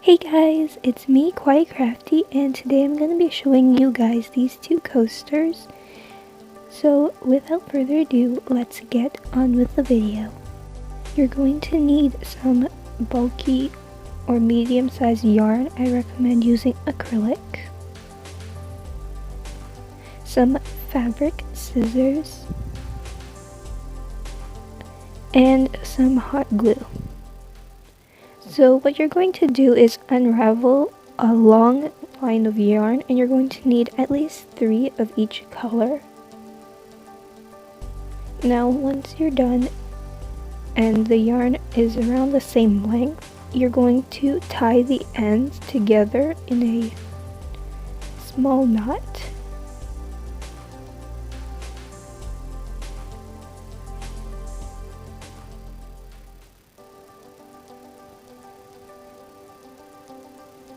Hey guys, it's me, Quiet Crafty, and today I'm going to be showing you guys these two coasters. So without further ado, let's get on with the video. You're going to need some bulky or medium-sized yarn. I recommend using acrylic. Some fabric scissors. And some hot glue. So what you're going to do is unravel a long line of yarn, and you're going to need at least 3 of each color. Now once you're done and the yarn is around the same length, you're going to tie the ends together in a small knot.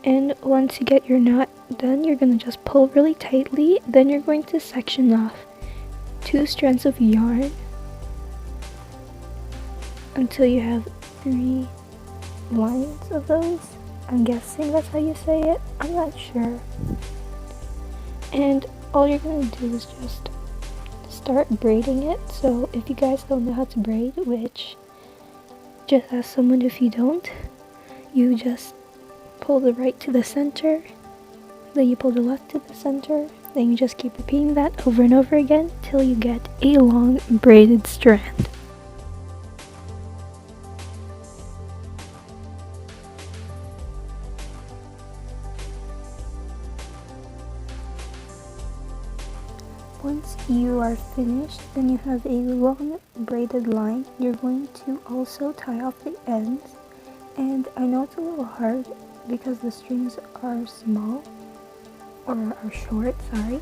And once you get your knot done, you're going to just pull really tightly. Then you're going to section off 2 strands of yarn until you have 3 lines of those. I'm guessing that's how you say it. I'm not sure. And all you're going to do is just start braiding it. So if you guys don't know how to braid, which just ask someone if you don't, you just pull the right to the center, then you pull the left to the center, then you just keep repeating that over and over again till you get a long braided strand. Once you are finished, then you have a long braided line. You're going to also tie off the ends, and I know it's a little hard because the strings are small, or are short, sorry,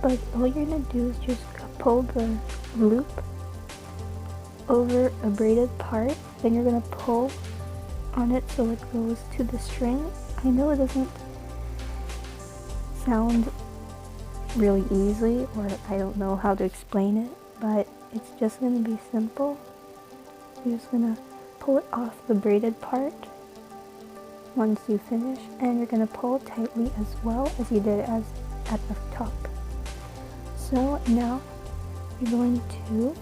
but all you're gonna do is just pull the loop over a braided part, then you're gonna pull on it so it goes to the string. I know it doesn't sound really easy, or I don't know how to explain it, but it's just gonna be simple. You're just gonna pull it off the braided part once you finish, and you're going to pull tightly as well as you did as at the top. So now you're going to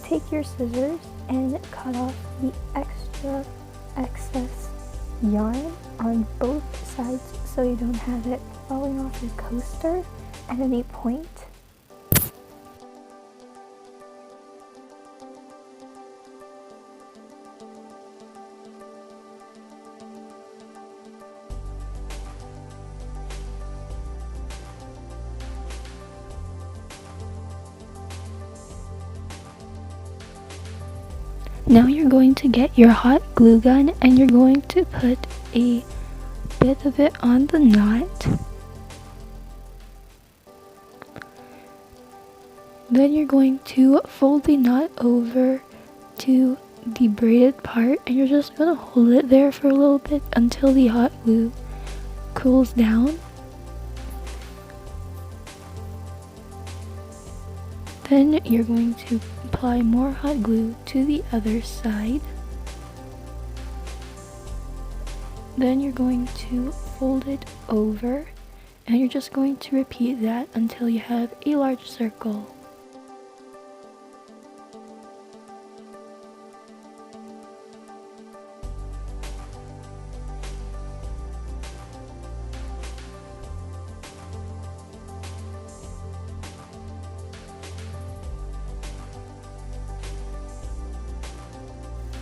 take your scissors and cut off the excess yarn on both sides so you don't have it falling off your coaster at any point. Now you're going to get your hot glue gun and you're going to put a bit of it on the knot. Then you're going to fold the knot over to the braided part, and you're just going to hold it there for a little bit until the hot glue cools down. Then you're going to apply more hot glue to the other side. Then you're going to fold it over, and you're just going to repeat that until you have a large circle.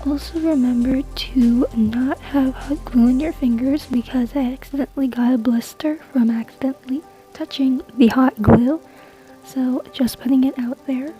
Also remember to not have hot glue in your fingers because I accidentally got a blister from accidentally touching the hot glue. So just putting it out there.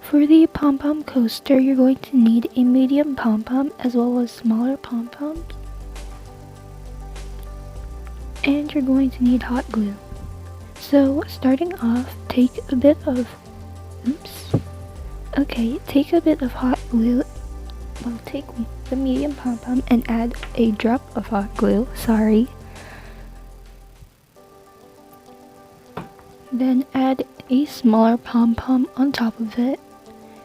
For the pom-pom coaster, you're going to need a medium pom-pom as well as smaller pom-poms. And you're going to need hot glue. So starting off, take a bit of hot glue. Well, take the medium pom-pom and add a drop of hot glue. Then add a smaller pom-pom on top of it.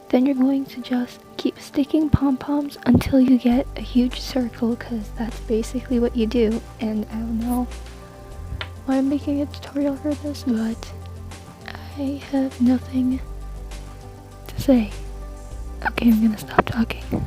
Then you're going to just keep sticking pom-poms until you get a huge circle, because that's basically what you do. And I don't know why I'm making a tutorial for this, but I have nothing to say. Okay, I'm gonna stop talking.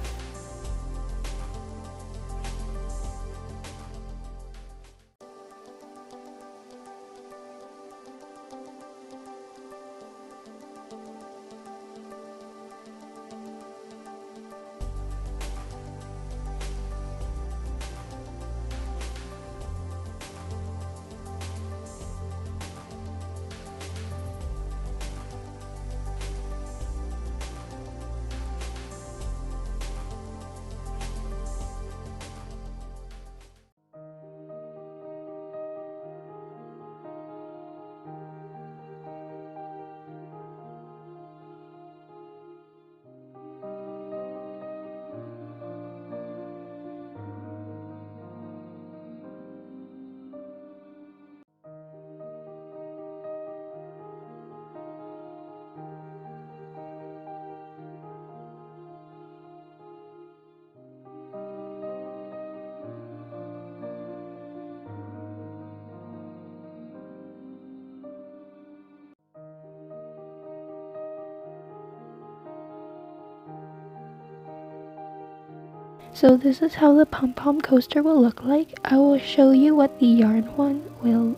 So this is how the pom-pom coaster will look like. I will show you what the yarn one will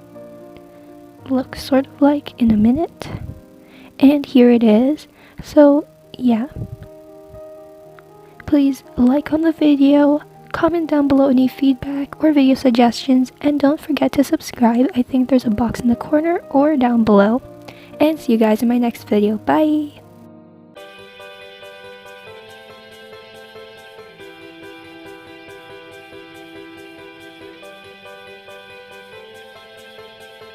look sort of like in a minute. And here it is. So yeah, please like on the video, comment down below any feedback or video suggestions, and don't forget to subscribe. I think there's a box in the corner or down below. And see you guys in my next video. Bye!